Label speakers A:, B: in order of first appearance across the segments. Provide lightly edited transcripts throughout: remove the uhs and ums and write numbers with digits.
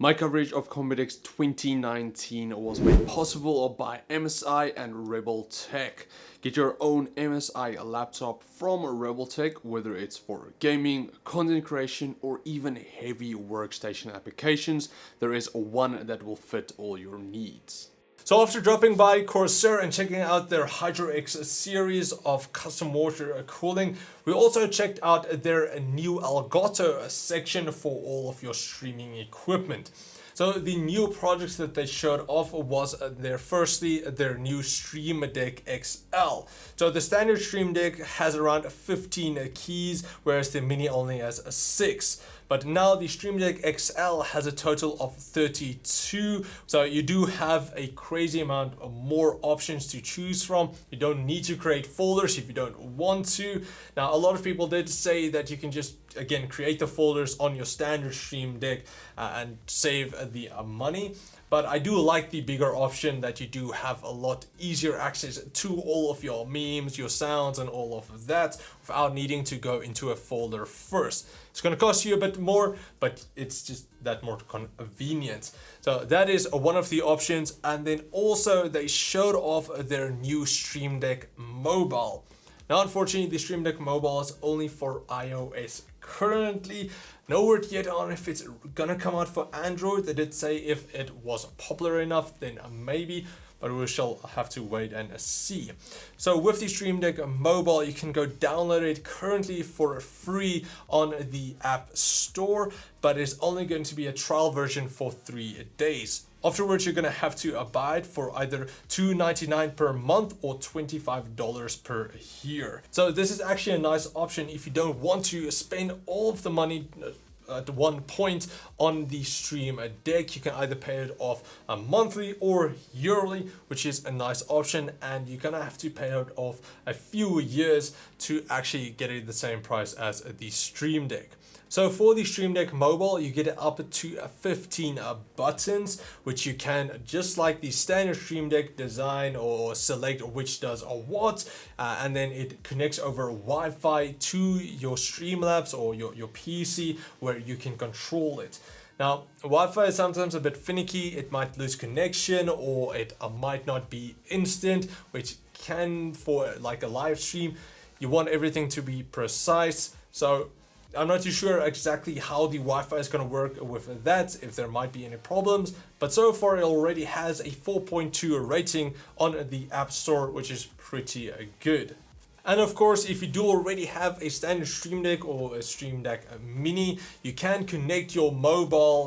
A: My coverage of Computex 2019 was made possible by MSI and Rebel Tech. Get your own MSI laptop from Rebel Tech, whether it's for gaming, content creation, or even heavy workstation applications. There is one that will fit all your needs. So after dropping by Corsair and checking out their HydroX series of custom water cooling, we also checked out their new Elgato section for all of your streaming equipment. So the new projects that they showed off was their new Stream Deck XL. So the standard Stream Deck has around 15 keys, whereas the Mini only has 6. But now the Stream Deck XL has a total of 32. So you do have a crazy amount of more options to choose from. You don't need to create folders if you don't want to. Now, a lot of people did say that you can just, again, create the folders on your standard Stream Deck and save the money. But I do like the bigger option that you do have a lot easier access to all of your memes, your sounds, and all of that without needing to go into a folder first. It's going to cost you a bit more, but it's just that more convenient. So that is one of the options. And then also they showed off their new Stream Deck Mobile. Now, unfortunately, the Stream Deck Mobile is only for iOS currently. No word yet on if it's gonna come out for Android. They did say if it was popular enough, then maybe, but we shall have to wait and see. So with the Stream Deck Mobile, you can go download it currently for free on the App Store, but it's only going to be a trial version for 3 days. Afterwards, you're going to have to abide for either $2.99 per month or $25 per year. So this is actually a nice option if you don't want to spend all of the money at one point on the Stream Deck. You can either pay it off monthly or yearly, which is a nice option, and you're gonna have to pay it off a few years to actually get it the same price as the Stream Deck. So for the Stream Deck Mobile, you get up to 15 buttons, which you can, just like the standard Stream Deck, design or select which does what, and then it connects over Wi-Fi to your Streamlabs or your PC where you can control it. Now, Wi-Fi is sometimes a bit finicky. It might lose connection or it might not be instant, which can, for like a live stream, you want everything to be precise. So I'm not too sure exactly how the Wi-Fi is going to work with that, if there might be any problems, but so far it already has a 4.2 rating on the App Store, which is pretty good. And of course, if you do already have a standard Stream Deck or a Stream Deck Mini, you can connect your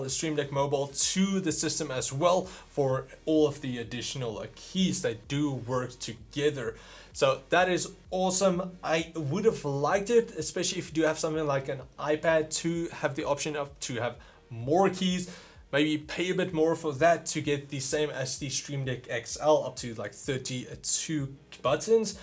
A: Stream Deck Mobile to the system as well for all of the additional keys that do work together. So that is awesome. I would have liked it, especially if you do have something like an iPad, to have the option to have more keys. Maybe pay a bit more for that to get the same as the Stream Deck XL, up to like 32 buttons.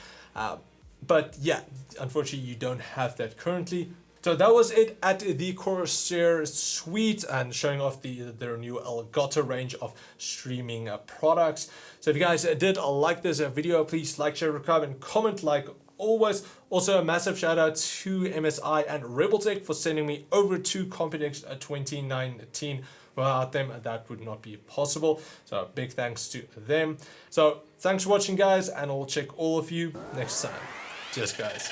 A: But yeah, unfortunately, you don't have that currently. So that was it at the Corsair suite and showing off their new Elgato range of streaming products. So if you guys did like this video, please like, share, subscribe, and comment like always. Also, a massive shout out to MSI and Rebel Tech for sending me over to Computex 2019. Without them, that would not be possible. So big thanks to them. So thanks for watching, guys, and I'll check all of you next time. Cheers, guys.